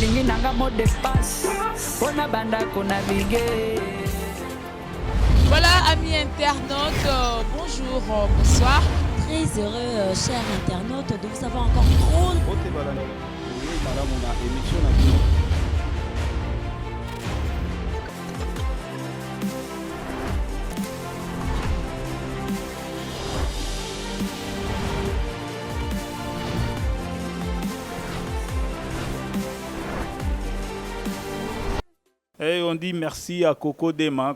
olingi nanga mot de passe pona banda ko naviguer. Voilà, amis internautes, bonjour, bonsoir. Très heureux, chers internautes, de vous avoir encore trop. Et on dit merci à Coco Dema,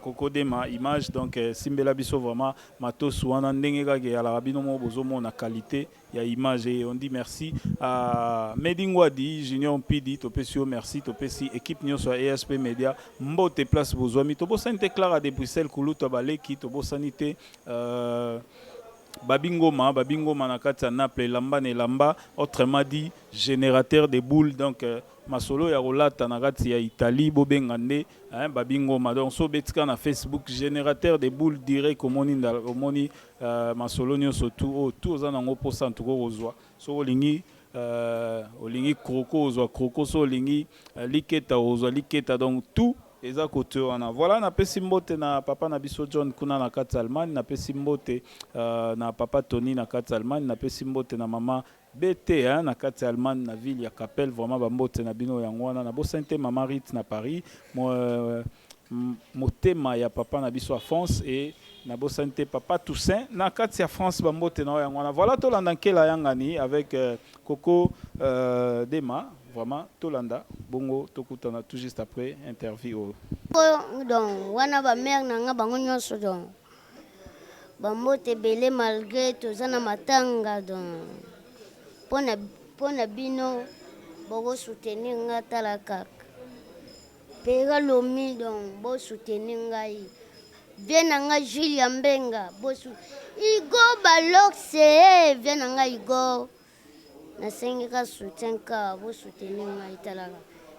image donc Simbela Biso vraiment matos wana ndenge kaka ya la rabino mo bozomo na qualité ya image et on dit merci à Medingwadi Junior Pidi topesio merci topesi équipe nyonso ya ESP Media mbote place bozwami tobosanite Clara de Bruxelles kuluta baleki tobosanite Babingoma na kati ya Naples lamba ne lamba autrement dit générateur de boules donc masolo ya rolata na kati ya Italie bobengande Babingoma donc so betika na Facebook générateur de boules direct omoni masolo nyonso tout oza nango posa ntuko kozwa so olingi kroko ozwa kroko so olingi liketa ozwa liketa donc tout eza kote wana voilà na pesi mbote na papa na biso John kuna na kati Allemagne na pesi mbote na papa Tony na kati Allemagne na pesi mbote na mama BT na kati Allemagne na ville ya Capelle vraiment ba mbote na bino yango wana na bosante mama Rit na Paris motema ya papa na biso à France et na bosante papa Toussaint na kati ya France ba mbote na yango wana voilà to landa nkela yangani avec Coco Dema. Vraiment, Tolanda, bongo, tokutana tout juste après interview. Donc, wana ba mère nanga bango nyonso donc. Ba mote belé malgré tozana matanga donc. Pona bino bogo soutenir nga tala kaka. Pega lomi donc bo soutenir ngai. Viens nanga Julia Mbenga, bo Igo Balokse, viens nanga Igo. Na sengika soutien ka bo soutenir ngai talaka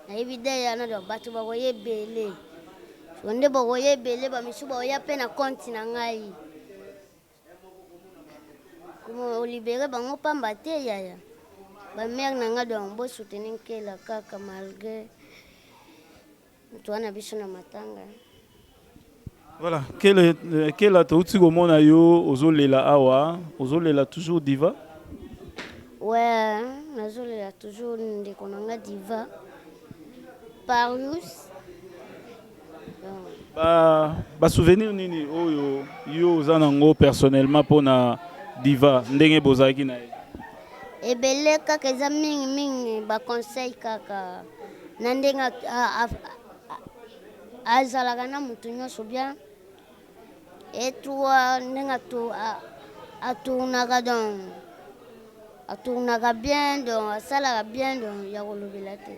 na évidemment yana do batu ba koye belé onde ba koye belé ba misu ba ya pe na compte na ngai como libéré bango pamba te ya ba mère na nga do bo soutenir ke la kaka malgré toana biso na matanga. Voilà, quel a touti komona yo ozolela awa ozolela toujours diva. Ouais, il a toujours des konanga diva. Parius. Souvenir nini oyo yo zanango personnellement pona diva ndenge bozaki na ye. Ebele kaka eza mingi ba conseil kaka na ndenga azalaka na mutu nyonso bien et toi ndenga to atunaka donc atunaka bien donc asalaka bien donc ya kolobela te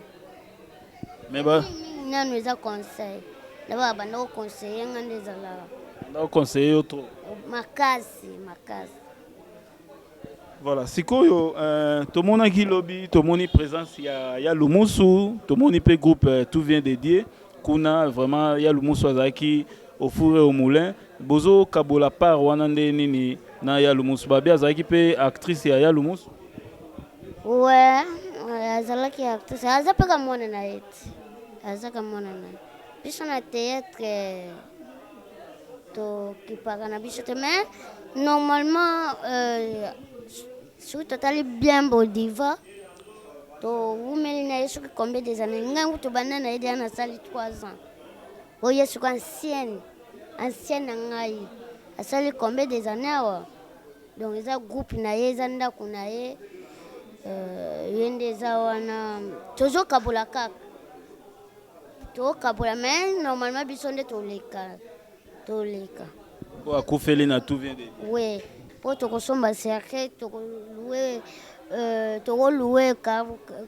mais nanu eza conseil laba banda koconseille nga nde ezalaka banda koconseille yo trop makasi. Voilà, sikoyo tomonaki lobi tomoni présence ya Lumusu tomoni pe groupe tout vient dédié kuna vraiment ya Lumusu azaki au four et au moulin bozo kabola part wana nde nini na ya Lumusu babi azaki pe actrice ya Lumusu. Ouais, azalaki actrice azapeka mwana na eti azaka mwana na biso na théâtre to kipaka na biso te mais normalement si totali bien beau diva to umeli na yesu combien des années ngangu to banana edi ana sali 3 ans o yesu ancienne na ngai asali combien des années awa donc eza groupe na ye eza ndako na ye yende eza wana tozokabola kaka tokabola mais normalement biso nde toleka akufeli na tout vient de oui po tokosomba cercle tokoluwe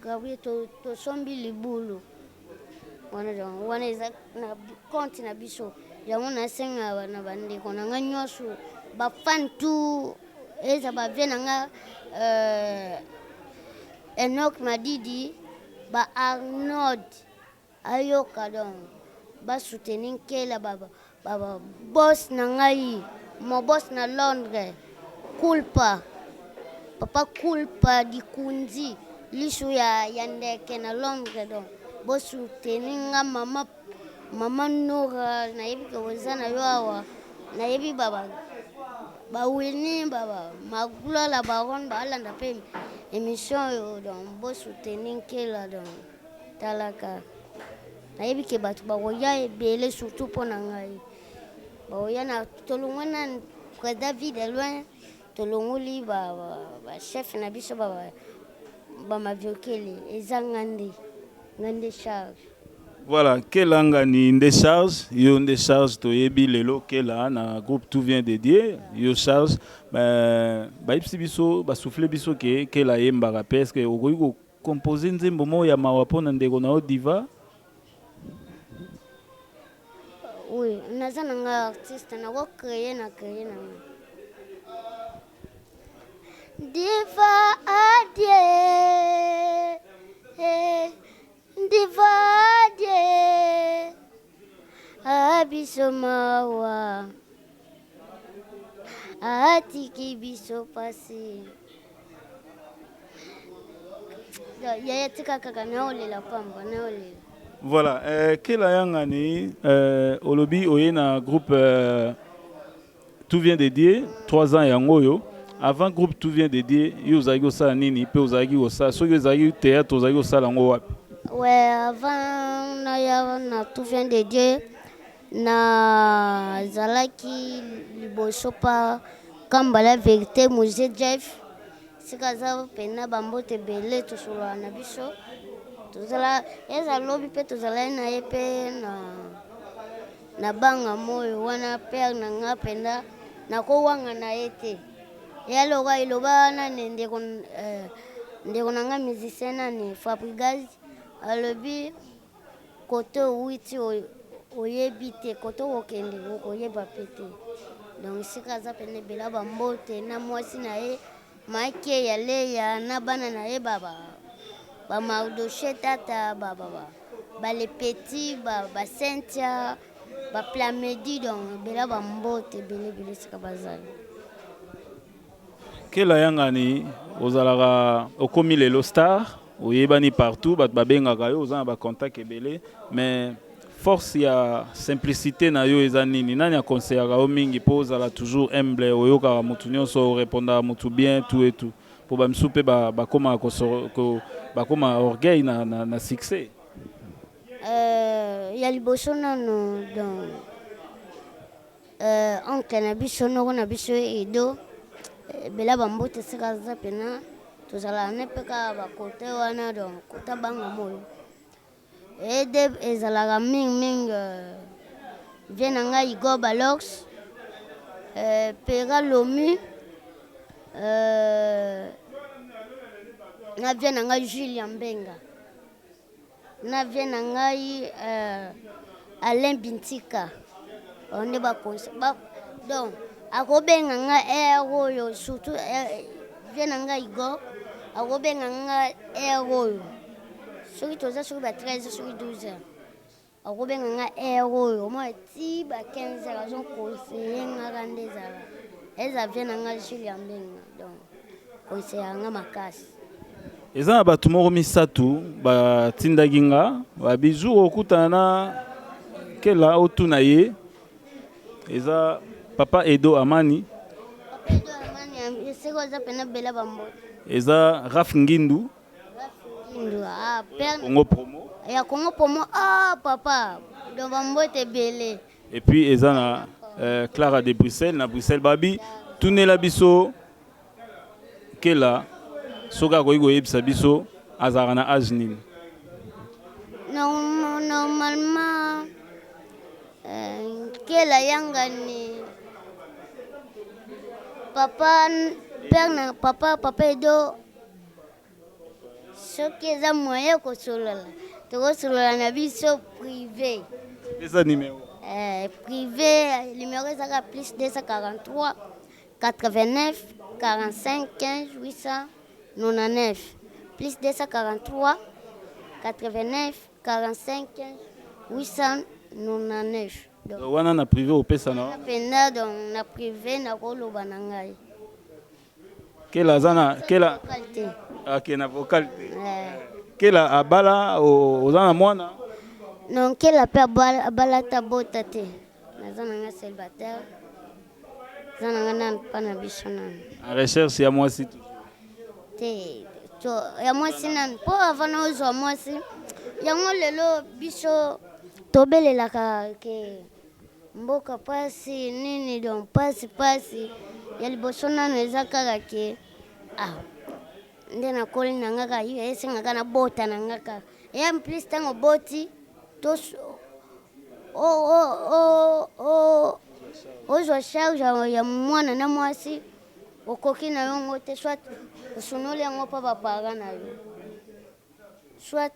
kabuye tosombi libulu wana eza na compte na biso yango nasenga na bandeko na nga nyonso bafan tu eza bavie na nga Enoch Madidi ba Arnold ayoka donc ba soutenir kela baba boss na ngai mon boss na Londres papa Kulpa di Kunzi lisu ya ndeke na Londres donc bosoutenir nga mama Nora nayebi ke oza na yo awa nayebi bawini magula la baronne baalanda mpe émission oyo donc bosoutenir Kela donc talaka nayebi ke bato bakoya ebele surtout mpo na ngai bakoya na tolongwe na près David loin tolongoli bachef na biso bamaviokeli eza ngande charge. Voilà, Kela ngani nde charge, yo nde charge toyebi lelo Kela na groupe tout vient dédié, yo charge baipsi biso basouffle biso ke Kela yembaka pe est-ce que okoki ko composer nzembo mo ya mawa pona ndeko na diva? Oui, naza nanga artiste na ko créer na Diva adie Diva adie abiso mawa atiki biso pasi yaya tika kaka naolela pamba naolela. Voilà, Kela yangani olobi oye na groupe tout vient dédié 3 ans yangoyo. Avant groupe tout vient dédié, yo zagi osala nini pe ozagi osala soki ozagi théâtre ozagi osala ngo wapi? Ouais, avant na tout vient dédié na zalaki liboso pa kambala vérité musée Jeff sikaza pena bambote belé tosolola na biso tozala eza lobi pe tozala na ye pe na banga moyo wana père na nga penda nakowanga na ye te yaloga iloba nane ndeko na nga musicien nani Fabrigaz alobi kote owiti oyebi te kote okende okoyeba pe te donc sika aza pene bela bambote na mwasi na ye make ya leya na bana na ye bamardoche tata bale petit basentia baplamedi donc bela bambote belebele sika bazali. Kela yangani ozalaka okomi lelo star oyebani partout bato babengaka yo oza na bacontact ebele mais force ya simplicité na yo eza nini nani akonseyaka yo mingi mpo ozala toujours humble oyokaka motu nyonso orépondaka motu bien tout et tout mpo bamisu mpe bakoma orgueil na succès ya liboso nano donc oncle na biso noko na biso edo bela bambote sika aza pena tozala ne mpe kaka bakote wana donc kota banga moyo ede ezalaka mingi vie na ngai Igor Balox Pera Lomu na vie na ngai Julia Mbenga na vie na ngai Alain Bintika onde bakonse donc akobenga nga oyo surtout vie na ngai Igor akobenga nga oyo soki toza soki ba 13 soki 12 heures akobenga nga oyo mo ti ba 15 heures azon conseiller nga kande ezala eza vie na nga Julia Mbenga donc conseiller nga makasi eza na bato moko misato batindaki nga babijour okutana na Kela otuna ye eza Papa Edo Amani eza Raf Ngindu Congo Promo ya Congo Promo papa donc bambote belé et puis eza na Clara de Bruxelles na Bruxelles babi tunela biso Kela soka koyi koyebisa biso azalaka na âge nini? Normalement Kela yangani papa Edo soki eza moyen kosolola tokosolola na biso privé eza numéro privé numéro ezaka plus 243 89 45 15 899 plus 243 89 45 15 899 wana na privé opesa na penda donc na privé na koloba na ngai Kela zana Kela na vocal Kela abala ozana mwana. Non, Kela pe abala ta bota te. Nazana nga célibataire. Zana nga nan pana biso nan. En recherche ya mwasi toujours. Te to ya mwasi nan po avana ozo mwasi. Yango lelo biso tobelelaka ke mboka pasi nini donc pasi ya liboso nano eza kaka ke nde nakoli na nga kaka esengaka na bota na nga kaka ya plus ntango boti ozwa charge ya mwana na mwasi okoki na yango te soit osunoli yango mpa bapara na yo soit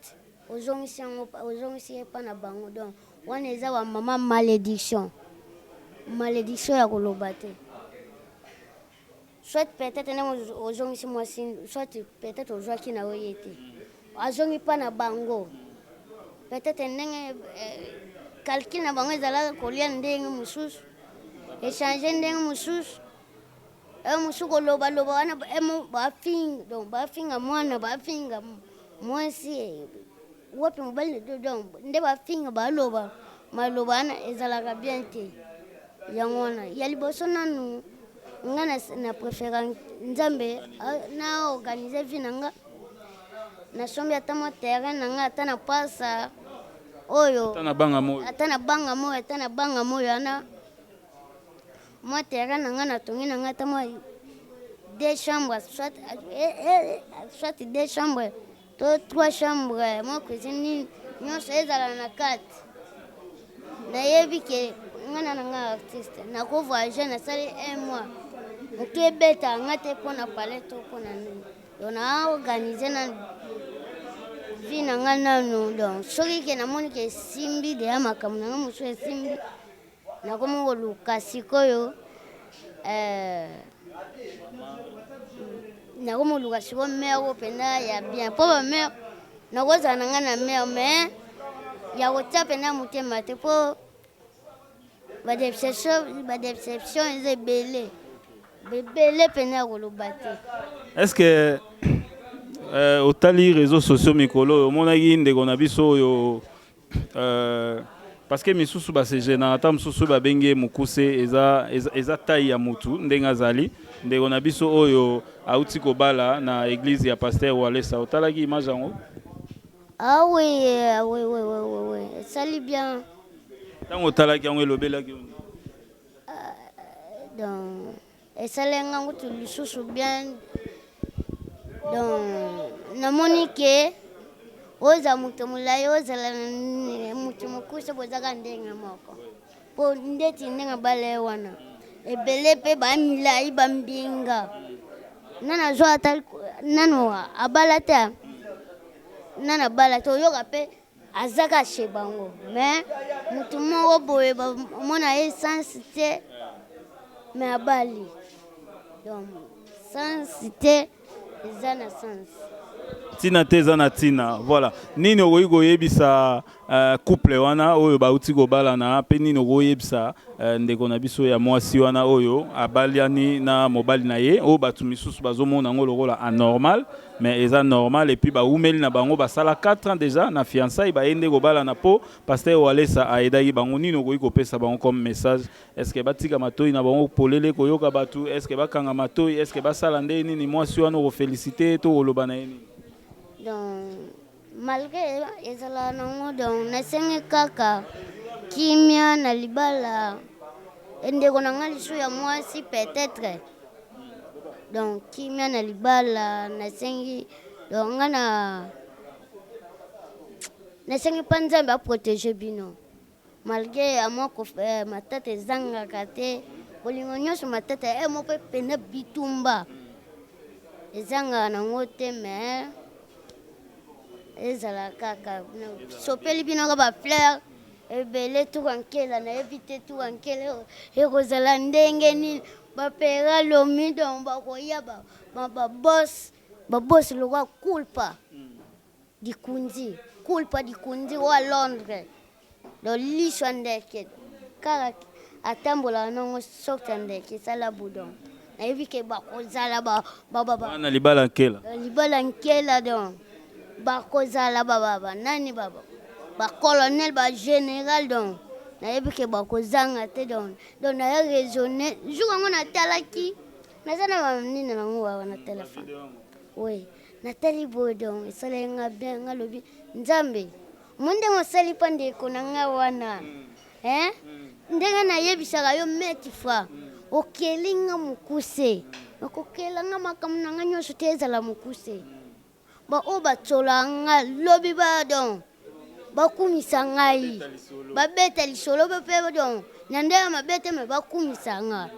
ozongisi ye mpa na bango donc wana eza wa mama malédiction ya koloba te soit peut-être ndenge ozongisi mwasi soit peut-être ozwaki na oye te azongi mpa na bango peut-être ndenge calcul na bango ezalaka kolia ndenge mosusu échange ndenge mosusu mosusu kolobaloba wana bafinga mwana bafinga mwasi wapi mobali donc nde bafinga baloba maloba wana ezalaka bien te yango wana ya liboso nanu nga na préféra nzambe na organise vie na nga nasombi ata mwa terrain na nga ata na pasa oyo ata na banga moyo ana mwa terrain na nga natongi na nga ata mwa 2 chambres soit 2 chambres to 3 chambres mwa cuisine nyonso ezala na kati nayebi ke ngana na nga artiste nakovoyage nasali 1 mois motu ebeta nga te mpo na pale to mpo na nini yo naorganize na vi na nga nano donc soki ke namoni ke esimbi deya makambo na nga mosu esimbi nakomi koluka sikoyo nakomoluka sikoyo mere oyo mpenza ya bien mpo bamere nakozala na nga na mere mais ya kotia mpenza motema te mpo badeception eza ebele mpenza ya koloba te. Est-ce que otali réseaux sociaux mikolo omonaki ndeko na biso oyo parce que misusu basegena ata mosusu babenge mokuse eza tai ya mutu ndenge azali ndeko na biso oyo auti kobala na église ya Pasteur Walesa otalaki image yango? Ah oui, esali bien. Ntango otalaki yango elobelaki donc esalenga ngutu lisusu bien donc namoni ke oza moto molai ozala moto mokuse bozaka ndenge moko mpo ndeti ndenge bale wana ebele mpe bamilai bambinga nana azwa ata nano abala te nana abala te oyoka mpe azaka chez bango mais moto moko boye bamona ye sansi te mais abali donc sansi te eza na sansi tina te eza na tina voilà nini okoki koyebisa couple wana oyo bauti kobalana mpe nini okoyebisa ndeko na biso ya mwasi wana oyo abaliani na mobali na ye oyo bato misusu bazomona yango lokola anormal mais eza normal epuis baumeli na bango basala 4 ans déjà na fiançailles baye nde kobalana mpo Pasteur Walesa ayedaki bango nini okoki kopesa bango comme message est-ce que batika matoi na bango polele koyoka bato est-ce que bakanga matoi est-ce que basala nde nini mwasi wana okofélicité to koloba na ye nini? donc malgré ezala nango donc nasengi kaka kimia na libala ndeko na nga lisu ya mwasi peut-être donc kimia na libala nasengi donc nga nasengi mpa nzambe aprotéger bino malgré amwa matata ezangaka te bolingo nyonso matata moko mpe pena bitumba ezangaka nango te mais ezala kaka sopeli bino ka bafleur ebele tukankela nayebi te tukankela ekozala ndenge nini bapera lomi donc bakoya babosi lokwa culpa dikunzi wa Londres donc liso ya ndeke kaka atambolaka nango sorte ya ndeke esala budon nayebi ke bakozala na libala nkela donc bakozala baba nani baba bacolonel bagénéral donc nayebi ke bakozanga te donc naye raisonné jour yango natalaki naza na banini nango baba na telefone oui natali boye donc esaleli nga bien nga lobi nzambe mondenge osali mpa ndeko na nga wana ndenge nayebisaka yo meti fra okeli nga mokuse okokela nga makambo na nga nyonso te ezala mokuse baoyo batsola nga lobi ba donc bakumisa ngai babeta lisolo mpe donc na ndenge mabe te me bakumisa nga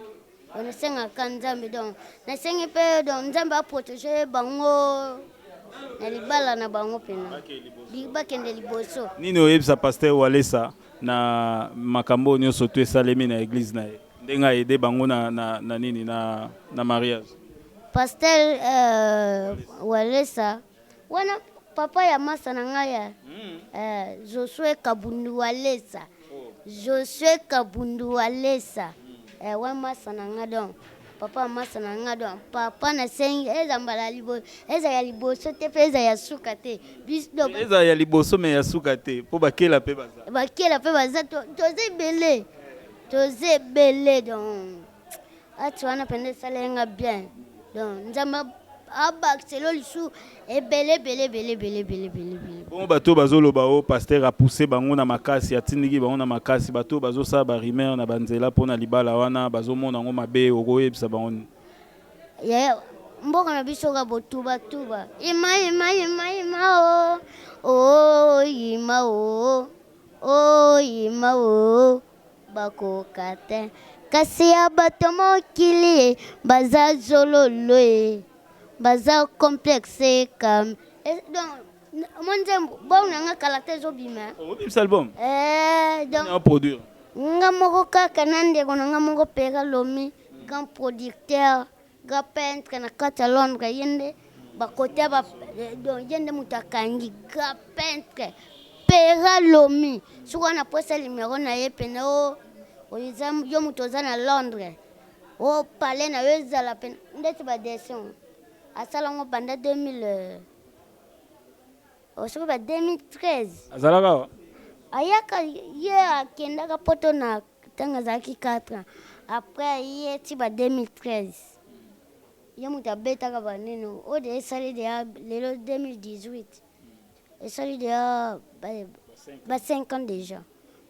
nasengaka nzambe donc nasengi mpe donc nzambe aprotege bango na libala na bango mpena bakende liboso nini oyebisa paster Walesa na makambo nyonso to esalemi na église na ye ndenge aide bango na nini na mariage paster Walesa wana papa ya masa na ngai ya Josué Kabundu Walesa Josué Kabundu Walesa wa masa na nga donc papa masa na nga donc papa na sengi eza mbala liboso eza ya liboso te pe eza ya suka te eza ya liboso me ya suka te po bakela pe baza toze belé donc ati wana pende esalenga bien donc nzambe abakiselo lisu ebele bon bato bazoloba o paster apousse bango na makasi atindiki bango na makasi bato bazosala barimer na banzela mpona libala wana bazomona yango mabe okoyebisa bango mboka na biso ka botuba ima o bakoka te kasi ya bato mokili baza zololo baza complexe comme donc mon nzembo bon nanga kala te ezobima obimisa album donc produire nga moko kaka na ndeko na nga moko Pera Lomi grand producteur grand peintre na kati ya Londres yende bakote donc yende moto akangi grand peintre Pera Lomi soki wana posa limero na ye pene yo moto oza na Londres pale na yo ezala pene ndeti badessin asalango banda 2013 azalaka ayaka ye akendaka poto na ntango azalaki 4 ans après ye ti ba 2013 ye moto abetaka banini oyo de esali deya lelo 2018 esali deya ba 5 ans déjà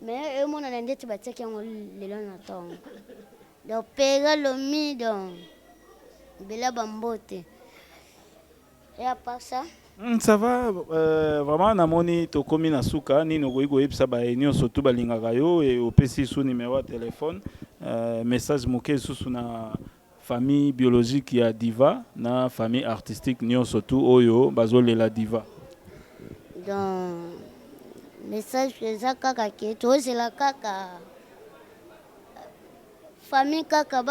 mais emonana ndeti batiaki yango lelo na ntongo donc Pera Lomi donc bela bambote. Et à part ça ça va vraiment namoni tokomi na suka nini okoki koyebisa baye nyonso to balingaka yo e opesi su numéro ya telefone message moke lisusu na famille biologique ya Diva na famille artistique nyonso tu oyo bazolela Diva donc message eza kaka ke tozela kaka famille kaka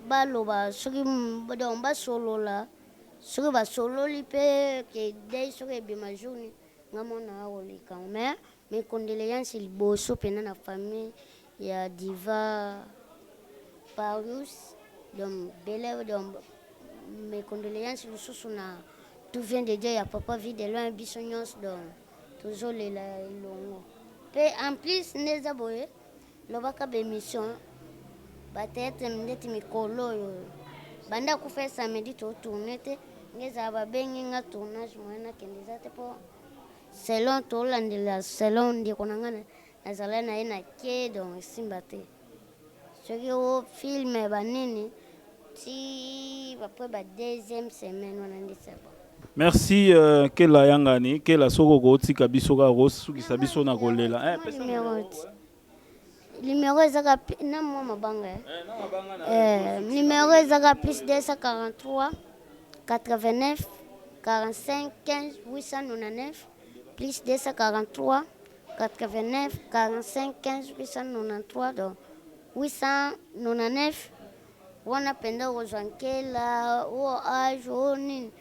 baloba soki donc basolola soki basololi mpe ke dei soki ebima journi nga mona akoleka mais mes condoléances liboso mpena na famille ya Diva Parius donc bele donc mes condoléances lisusu na tout vient de Dieu ya papa vie de loin biso nyonso donc tozolela elongo mpe en plus ndeza boye lobaka bémission bateatre ndeti mikolo oyo banda kufa samedi totourne te ngezala babengi nga tournage moye nakende eza te mpo selon tolandela selon ndeko na nga nazala na ye na ke donc esimba te soki ofilme banini ti bapre ba deuxième semaine wana ndisaba merci kela yangani kela soko kotika biso ka kosukisa biso na kolela numéro ezaka na mwa mabanga numéro ezaka plus 243 89 45 15 899 plus 243 89 45 15 893 donc 899 wana penda kozwa nkela o age o nini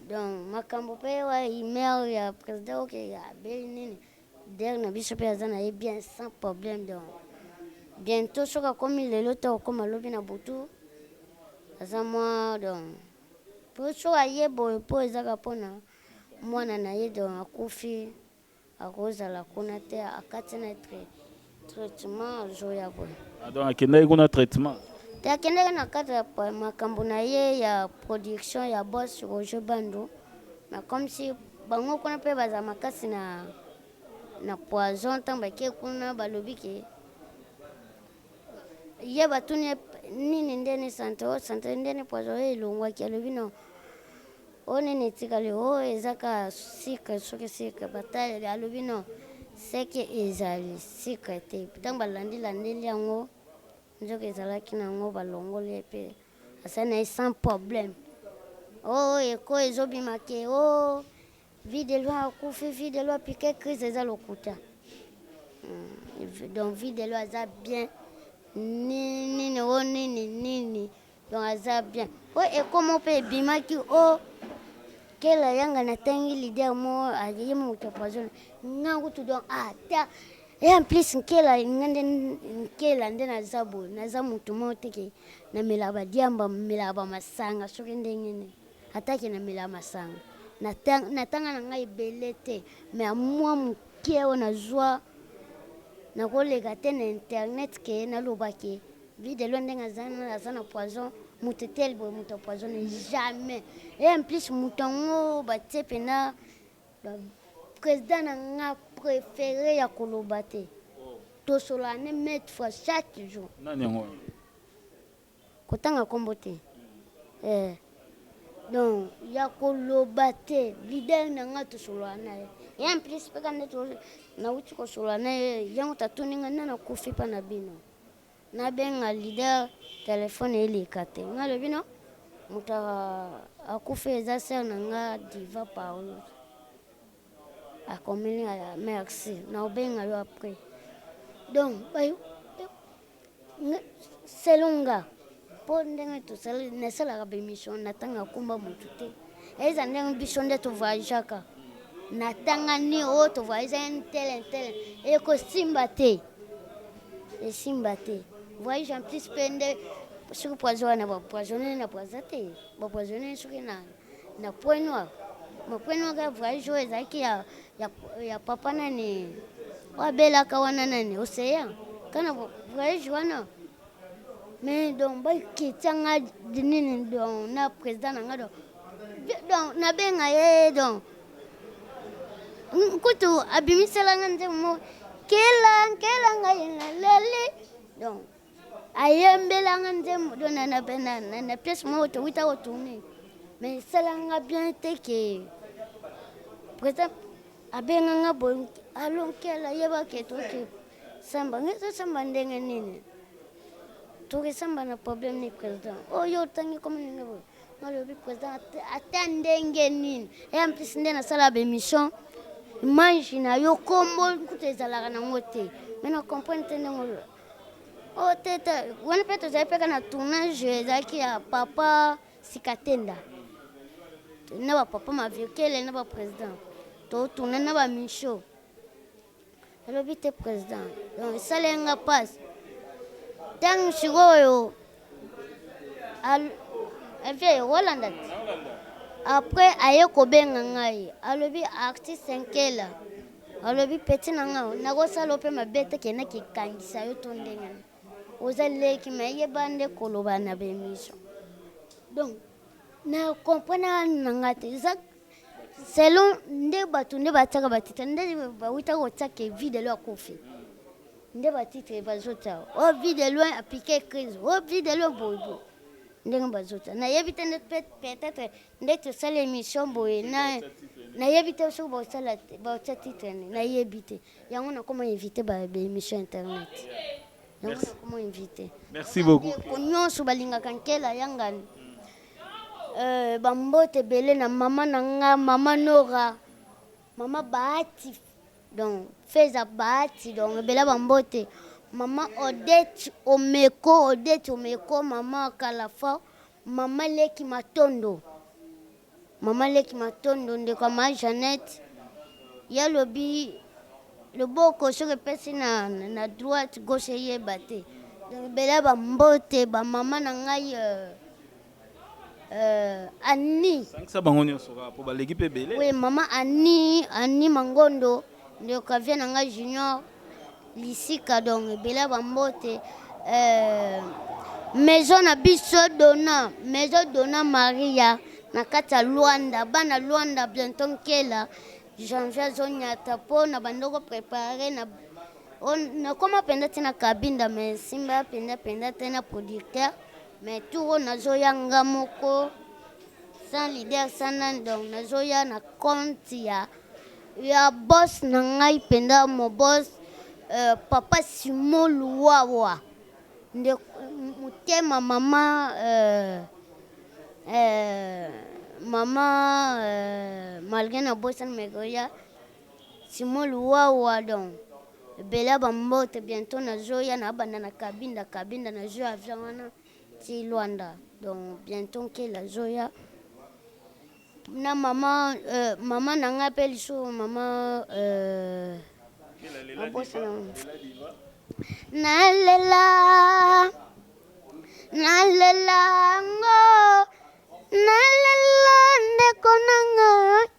donc makambo mpe wa email ya président oke abeli nini der na biso mpe aza na ye bien sans problème donc bientôt soki akomi lelo te okoma lobi na butu aza mwa donc mpo soki aye boye mpo ezaka mpona mwana na ye donc akufi akozala kuna te akati na traitement azoya boye. Donc akendaki kuna traitement te akendeki na kati ya makambo na ye ya production ya boss Roger Bandu, mais comme si bango kuna mpe baza makasi na poison ntango bake kuna balobi ke ye batuni nini ndeni sante o sante ndeni poison oyo elongwaki alobi no o nini etikali o ezaka sika soki sika batali alobi no seke ezali sika te ntango balandilandeli yango nzoka ezalaki nango balongoli mpe asali na ye sans problème o eko ezobimake o vide loi akufi vide loi apike crise eza lokuta donc vide loi aza bien nini o nini donc aza bien o ekoma mpe ebimaki o kela yanga natangi lider mo aye moto poison ngangu tu donc ta et en plus nkela nde naza boye naza motu moko teke namela badiamba mela bamasanga soki ndenge nini atake namela masanga natanga na ngai ebele te mais amwa moke oyo nazwa nakoleka te na internet ke nalobaki vide lo ndenge aza na poison moto tel boye moto apoisonne jamais et en plus moto yango batie mpena président na nga préféré ya koloba te tosolola ne maitre fois chaque jour kotanga nkombo te donc ya koloba te lider na nga tosolola na ye ye en plus mpe kande nauti kosolola na ye yango tatuninga nde nakufi mpa na bino nabenga lider telefone eleka te ngalobi no moto akufi eza ser na nga diva paolo akomeli merci naobenga yo après donc selonga mpo ndenge tosali nasalaka bemission natanga kumba motu te eza ndenge biso nde tovoyageaka natanga ni oyo tovoyage ntele ekosimba te esimba te voyage en plus mpe nde soki poison wana bapoisonne na poisa te bapoisonne soki na point noir mapoint noir ka voyage oyo ezalaki ya papa nani wabelaka wana nani océan kana voyage wana mais donc bakitianga nini donc na président na nga donc nabenga ye donc kutu abimiselanga nzemo kela ngai naleli donc ayembelanga nzemo donc na pièce moko towita kotourne mais esalanga bien te ke président abenganga boye alonkela yebake toke samba ngesosamba ndenge nini tokesamba na problème ni président oyo otangi koma ndenge boye ngalobi président ata ndenge nini e en plus nde nasala bémission image na yo kombo kutu ezalaka nango te mais na comprendre te ndenge o tete wana mpe tozali mpe na tournage ezalaki ya papa sikatenda na bapapa maviokele na baprésident totourne na bamisho alobi te président donc esalenga mpasi ntango sikoyo avie rolanda te après aye kobenga ngai alobi artiste nkela alobi peti na nga nakosala mpe mabe te kena kikangisa yo to ndenge oza leki me yeba nde koloba na bemission donc na comprendre na nga te selon nde bato nde batiaka batitre nde bawitaka kotiaka vide lo akufi nde batitre bazota o vide lo apike crise o vide lo boyeboye ndenge bazota nayebi te nde peut-être nde tosala émission boye nayebi te soki baotia titre nayebi te yango nakoma invité baémission internet yango nakoma invité merci beaucoup nyonso balingaka nkela yangani bambote ebele na mama na nga mama Nora mama Bahati donc feza Bahati donc ebele bambote mama Odette Omeko mama Kalafa mama Leki Matondo ndeko ma Jeannette ya lobi loboko soki epesi na droite gauche eyeba te donc ebele bambote bamama na ngai Annie. Ça bango nyonso pour l'équipe belé. Oui, maman Annie Mangondo, de Kavia Nanga Junior, Lissika donc Bela Bambote, Maison Abisso Donna Maria, Nakata Luanda, Bana Luanda, bientôt Kela, Jean-Jean Zonia Tapo, na bandoko préparé na comment pendant na cabine mais Simba pendant tena producteur, mais tout na zoyanga moko. Sans leader sana donc nazoya na compte ya boss na ngai penda mo boss papa Simon Luwawa nde mutema mama malgré na boss na megoya Simon Luwawa donc bela bambote bientôt nazoya na banda na kabinda na jo avion wana ti Luanda donc bientôt que la zoya na maman nanga appelle so maman nalela ndeko nanga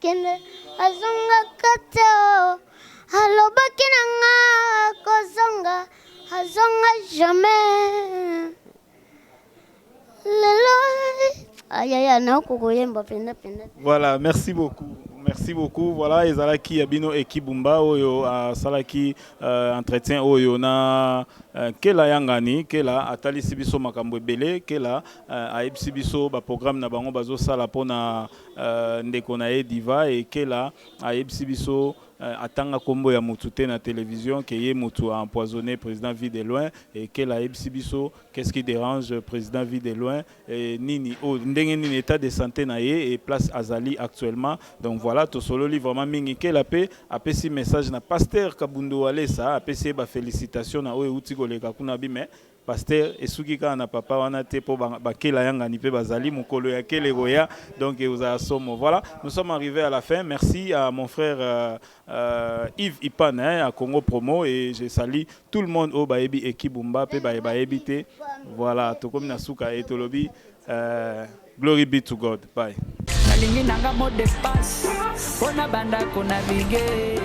kende azonga kateo alobaki nanga kozonga azonga jamais Voilà, merci beaucoup. Merci beaucoup. Voilà, ezalaki Abino Ekibumba oyo salaki entretien oyo na kela yangani kela atali sibiso makambo ebele kela aebisi biso ba programme na bango bazo sala pona ndeko na diva et kela aebisi biso atanga kombo ya mutu te na télévision que ye mutu a empoisonné président Vie de loin et que la biso qu'est-ce qui dérange président Vie de loin et nini ndenge nini état de santé na ye et place azali actuellement donc voilà to solo li vraiment mingi que la paix apesi message na pasteur Kabundo Alesa apesi ba félicitations na oyo uti koleka kuna bime pasteur esuki ka na papa wana te po bakela yanga ni pe bazali mukolo ya kele goya donc vous a somo. Voilà, nous sommes arrivés à la fin. Merci à mon frère Yves Ipan à Congo Promo et je salue tout le monde au Baebi Ekibumba pe Baebi te. Voilà, to comme nasuka et tolobi glory be to God. Bye. Nalingi nanga mot de passe pona banda ko naviguer.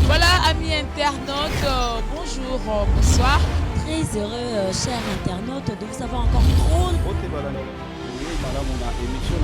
Voilà, amis internautes, bonjour, bonsoir. Très heureux, chers internautes, de vous avoir encore trop. Madame, on a émission